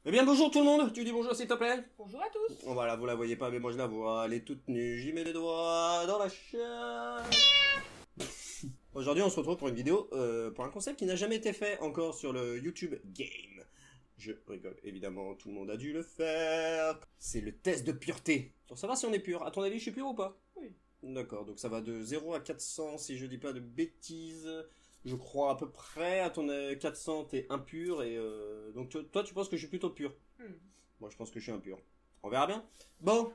Eh bien bonjour tout le monde, tu dis bonjour s'il te plaît. Bonjour à tous. Bon voilà, vous la voyez pas mais moi je la vois, elle est toute nue, j'y mets les doigts dans la chair. Aujourd'hui on se retrouve pour une vidéo, pour un concept qui n'a jamais été fait encore sur le YouTube Game. Je rigole, évidemment, tout le monde a dû le faire. C'est le test de pureté. Pour savoir si on est pur. À ton avis, je suis pur ou pas? Oui. D'accord, donc ça va de 0 à 400 si je dis pas de bêtises. Je crois à peu près à ton 400 t'es impur et donc toi tu penses que je suis plutôt pur. Moi je pense que je suis impur. On verra bien. Bon,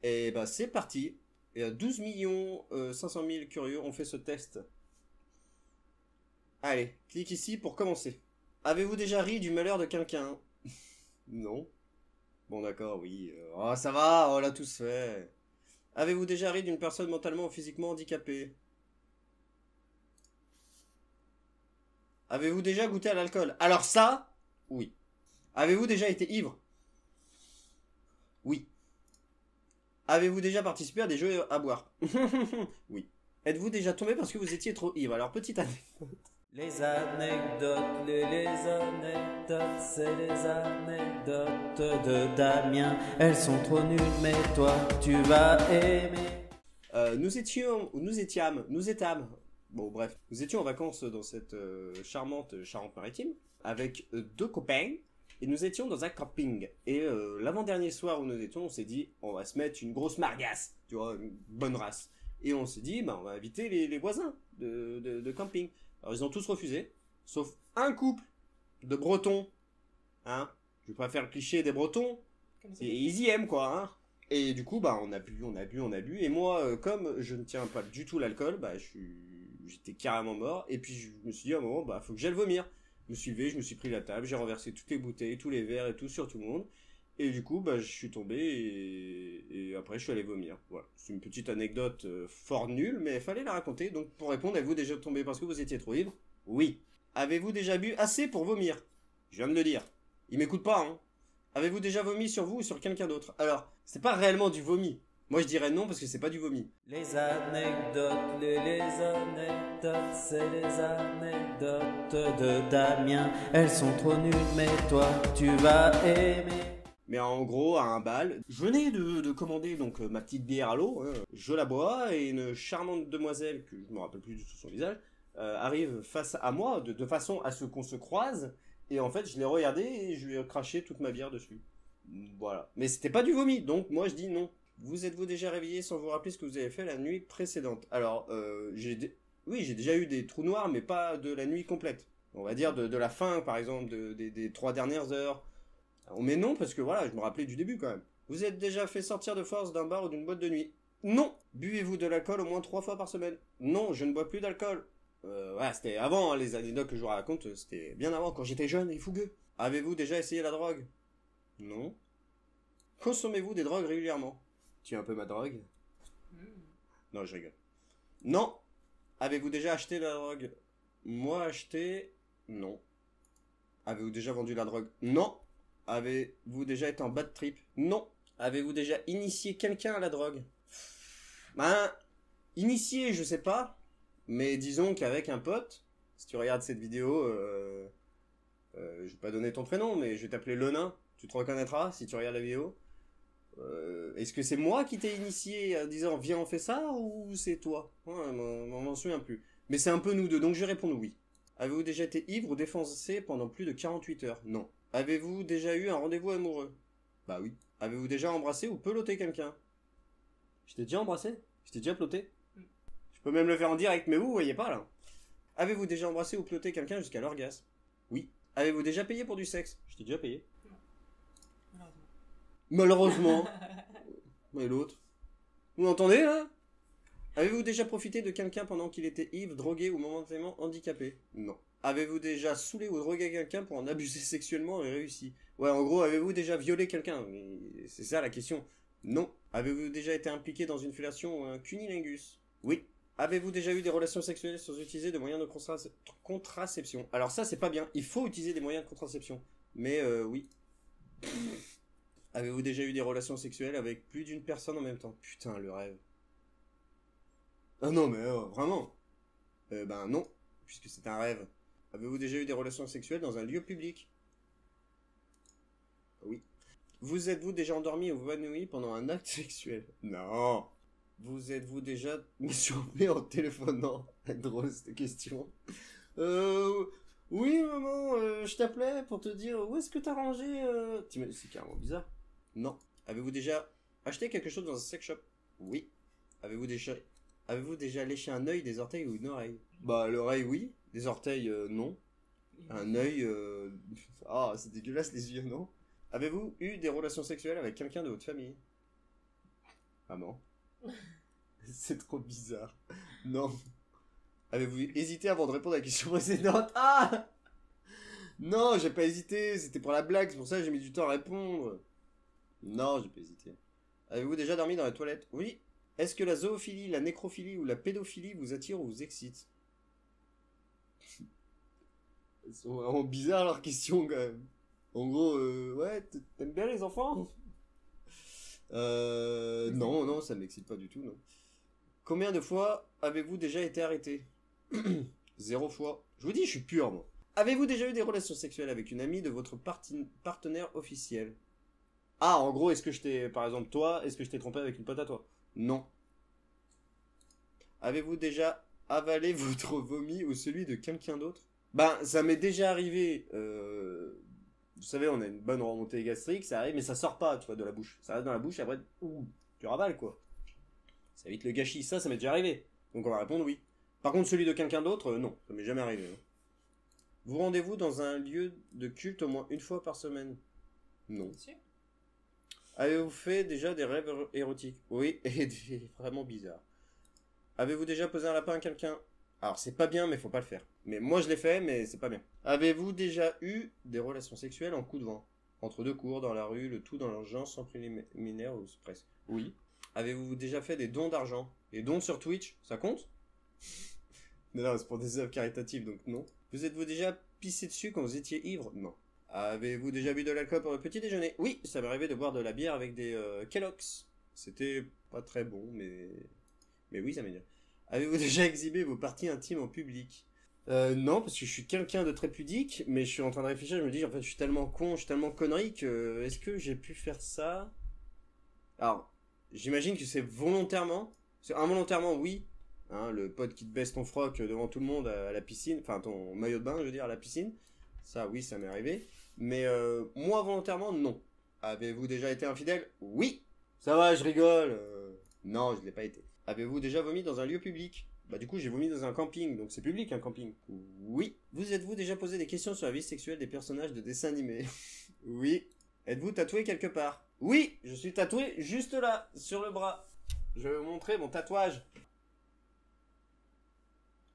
et bah c'est parti. Et à 12 500 000 curieux on fait ce test. Allez, clique ici pour commencer. Avez-vous déjà ri du malheur de quelqu'un? Non. Bon d'accord, oui. Oh ça va, on l'a tous fait. Avez-vous déjà ri d'une personne mentalement ou physiquement handicapée? Avez-vous déjà goûté à l'alcool? Alors ça, oui. Avez-vous déjà été ivre? Oui. Avez-vous déjà participé à des jeux à boire? Oui. Êtes-vous déjà tombé parce que vous étiez trop ivre? Alors petite anecdote. Les anecdotes, c'est les anecdotes de Damien. Elles sont trop nulles, mais toi, tu vas aimer. Nous étâmes. Bon bref, nous étions en vacances dans cette charmante Charente-Maritime avec deux copains et nous étions dans un camping. Et l'avant-dernier soir où nous étions, on s'est dit on va se mettre une grosse margasse, tu vois, une bonne race. Et on s'est dit bah on va inviter les voisins de camping. Alors ils ont tous refusé, sauf un couple de Bretons, hein. Je vais pas faire le cliché des Bretons. Et ils y aiment quoi, hein. Et du coup, bah, on a bu. Et moi, comme je ne tiens pas du tout l'alcool, bah, j'étais carrément mort. Et puis, je me suis dit à un moment, bah, faut que j'aille vomir. Je me suis levé, je me suis pris la table, j'ai renversé toutes les bouteilles, tous les verres et tout sur tout le monde. Et du coup, bah, je suis tombé et après, je suis allé vomir. Voilà. C'est une petite anecdote fort nulle, mais il fallait la raconter. Donc, pour répondre, avez-vous déjà tombé parce que vous étiez trop ivre? Oui. Avez-vous déjà bu assez pour vomir? Je viens de le dire. Il m'écoute pas, hein. Avez-vous déjà vomi sur vous ou sur quelqu'un d'autre? Alors, c'est pas réellement du vomi. Moi, je dirais non parce que c'est pas du vomi. Les anecdotes, c'est les anecdotes de Damien. Elles sont trop nulles, mais toi, tu vas aimer. Mais en gros, à un bal, je venais de commander donc ma petite bière à l'eau, hein. Je la bois et une charmante demoiselle, que je me rappelle plus du tout son visage, arrive face à moi de façon à ce qu'on se croise. Et en fait, je l'ai regardé et je lui ai craché toute ma bière dessus. Voilà. Mais c'était pas du vomi, donc moi je dis non. Vous êtes-vous déjà réveillé sans vous rappeler ce que vous avez fait la nuit précédente? Alors, oui, j'ai déjà eu des trous noirs, mais pas de la nuit complète. On va dire de la fin, par exemple, des 3 dernières heures. Mais non, parce que voilà, je me rappelais du début quand même. Vous êtes déjà fait sortir de force d'un bar ou d'une boîte de nuit? Non. Buvez-vous de l'alcool au moins 3 fois par semaine? Non, je ne bois plus d'alcool. Ouais, c'était avant, hein, les anecdotes que je vous raconte, c'était bien avant, quand j'étais jeune et fougueux. Avez-vous déjà essayé la drogue? Non. Consommez-vous des drogues régulièrement? Tu es un peu ma drogue? Non, je rigole. Non. Avez-vous déjà acheté la drogue? Moi, acheté? Non. Avez-vous déjà vendu la drogue? Non. Avez-vous déjà été en bad trip? Non. Avez-vous déjà initié quelqu'un à la drogue? Ben, initié, je sais pas. Mais disons qu'avec un pote, si tu regardes cette vidéo, je vais pas donner ton prénom, mais je vais t'appeler le nain. Tu te reconnaîtras si tu regardes la vidéo. Est-ce que c'est moi qui t'ai initié en disant viens on fait ça ou c'est toi? Ouais, m'en souviens plus. Mais c'est un peu nous deux, donc je vais répondre oui. Avez-vous déjà été ivre ou défoncé pendant plus de 48 heures? Non. Avez-vous déjà eu un rendez-vous amoureux? Bah oui. Avez-vous déjà embrassé ou peloté quelqu'un? Je t'ai déjà embrassé? Je t'ai déjà peloté? Je peux même le faire en direct, mais vous voyez pas là. Avez-vous déjà embrassé ou peloté quelqu'un jusqu'à l'orgasme? Oui. Avez-vous déjà payé pour du sexe? Je t'ai déjà payé. Malheureusement. Mais l'autre. Vous m'entendez là? Avez-vous déjà profité de quelqu'un pendant qu'il était ivre, drogué ou momentanément handicapé? Non. Avez-vous déjà saoulé ou drogué quelqu'un pour en abuser sexuellement et réussi? Ouais, en gros, avez-vous déjà violé quelqu'un? C'est ça la question. Non. Avez-vous déjà été impliqué dans une fellation ou un cunilingus? Oui. Avez-vous déjà eu des relations sexuelles sans utiliser de moyens de contraception? Alors ça, c'est pas bien. Il faut utiliser des moyens de contraception. Mais oui. Avez-vous déjà eu des relations sexuelles avec plus d'une personne en même temps? Putain, le rêve. Ah non, mais vraiment. Ben non, puisque c'est un rêve. Avez-vous déjà eu des relations sexuelles dans un lieu public? Vous êtes-vous déjà endormi ou évanoui pendant un acte sexuel? Non. Vous êtes-vous déjà mis sur pied en téléphonant? Drôle cette question. Oui maman, je t'appelais pour te dire où est-ce que t'as rangé C'est carrément bizarre. Non. Avez-vous déjà acheté quelque chose dans un sex shop? Oui. Avez-vous déjà léché un œil, des orteils ou une oreille? Bah l'oreille oui, des orteils non. Un œil ah c'est dégueulasse les yeux non. Avez-vous eu des relations sexuelles avec quelqu'un de votre famille? Ah non. C'est trop bizarre. Non. Avez-vous hésité avant de répondre à la question précédente? Ah! Non, j'ai pas hésité, c'était pour la blague, c'est pour ça que j'ai mis du temps à répondre. Non, j'ai pas hésité. Avez-vous déjà dormi dans la toilette? Oui. Est-ce que la zoophilie, la nécrophilie ou la pédophilie vous attire ou vous excite? Elles sont vraiment bizarres leurs questions quand même. En gros, ouais, t'aimes bien les enfants? Non, non, ça m'excite pas du tout, non. Combien de fois avez-vous déjà été arrêté? 0 fois. Je vous dis, je suis pur, moi. Avez-vous déjà eu des relations sexuelles avec une amie de votre partenaire officiel? Ah, en gros, est-ce que je t'ai, par exemple, toi, est-ce que je t'ai trompé avec une pote à toi? Non. Avez-vous déjà avalé votre vomi ou celui de quelqu'un d'autre? Ben, ça m'est déjà arrivé. Vous savez, on a une bonne remontée gastrique, ça arrive, mais ça sort pas, tu vois, de la bouche. Ça reste dans la bouche, et après, tu ravales, quoi. Ça évite le gâchis. Ça m'est déjà arrivé. Donc on va répondre oui. Par contre, celui de quelqu'un d'autre, non, ça m'est jamais arrivé. Hein. Vous rendez-vous dans un lieu de culte au moins une fois par semaine? Non. Si. Avez-vous fait déjà des rêves érotiques? Oui, et vraiment bizarres. Avez-vous déjà posé un lapin à quelqu'un? Alors, c'est pas bien, mais faut pas le faire. Mais moi, je l'ai fait, mais c'est pas bien. Avez-vous déjà eu des relations sexuelles en coup de vent? Entre deux cours, dans la rue, le tout dans l'urgence, sans préliminaire ou presque? Oui. Avez-vous déjà fait des dons d'argent? Les dons sur Twitch, ça compte? Non, c'est pour des œuvres caritatives, donc non. Vous êtes-vous déjà pissé dessus quand vous étiez ivre? Non. Avez-vous déjà bu de l'alcool pour le petit déjeuner? Oui, ça m'est arrivé de boire de la bière avec des Kellogg's. C'était pas très bon, mais oui, ça m'est arrivé. Avez-vous déjà exhibé vos parties intimes en public? Non, parce que je suis quelqu'un de très pudique, mais je suis en train de réfléchir, je me dis, en fait, je suis tellement con, je suis tellement connerie que, est-ce que j'ai pu faire ça? Alors, j'imagine que c'est volontairement. C'est involontairement, oui. Hein, le pote qui te baisse ton froc devant tout le monde à la piscine, enfin ton maillot de bain, je veux dire, à la piscine. Ça, oui, ça m'est arrivé. Mais moi, volontairement, non. Avez-vous déjà été infidèle? Oui. Ça va, je rigole. Non, je l'ai pas été. Avez-vous déjà vomi dans un lieu public? Bah du coup, j'ai vomi dans un camping, donc c'est public un camping. Oui. Vous êtes-vous déjà posé des questions sur la vie sexuelle des personnages de dessins animés? Oui. Êtes-vous tatoué quelque part? Oui, je suis tatoué juste là, sur le bras. Je vais vous montrer mon tatouage.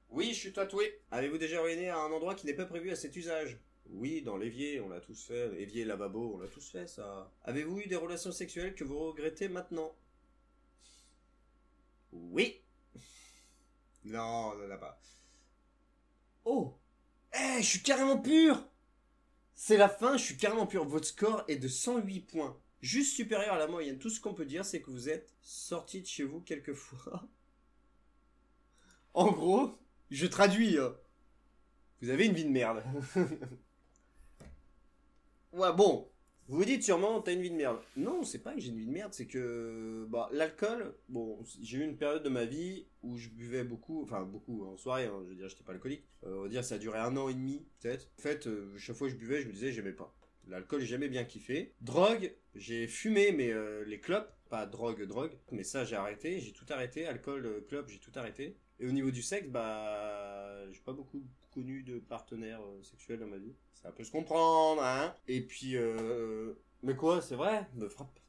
Oui, je suis tatoué. Avez-vous déjà uriné à un endroit qui n'est pas prévu à cet usage? Oui, dans l'évier, on l'a tous fait. Évier, lavabo, on l'a tous fait, ça. Avez-vous eu des relations sexuelles que vous regrettez maintenant? Oui. Non, on n'en a pas. Oh! Eh, je suis carrément pur! C'est la fin, je suis carrément pur. Votre score est de 108 points. Juste supérieur à la moyenne. Tout ce qu'on peut dire, c'est que vous êtes sorti de chez vous quelques fois. En gros, je traduis. Vous avez une vie de merde. Ouais, bon. Vous vous dites sûrement, t'as une vie de merde. Non, c'est pas que j'ai une vie de merde, c'est que bah, l'alcool, bon, j'ai eu une période de ma vie où je buvais beaucoup, enfin beaucoup en soirée, hein, je veux dire, j'étais pas alcoolique. On va dire, ça a duré 1 an et demi, peut-être. En fait, chaque fois que je buvais, je me disais, j'aimais pas. L'alcool, j'ai jamais bien kiffé. Drogue, j'ai fumé, mais les clopes, pas drogue, mais ça, j'ai arrêté, j'ai tout arrêté. Alcool, clopes, j'ai tout arrêté. Et au niveau du sexe, bah, j'ai pas beaucoup connu de partenaires sexuels dans ma vie. Ça peut se comprendre, hein. Et puis, mais quoi, c'est vrai, me frappe.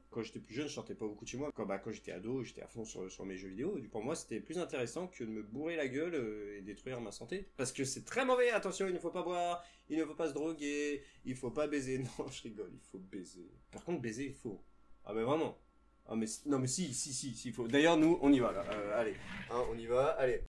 Quand j'étais plus jeune, je sortais pas beaucoup de chez moi. Quand j'étais ado, j'étais à fond sur mes jeux vidéo. Et pour moi, c'était plus intéressant que de me bourrer la gueule et détruire ma santé. Parce que c'est très mauvais, attention, il ne faut pas boire, il ne faut pas se droguer, il faut pas baiser. Non, je rigole, il faut baiser. Par contre, baiser, il faut. Ah, mais vraiment. Ah, mais non, mais si, il faut. D'ailleurs, nous, on y va, là. Allez, hein, on y va, allez.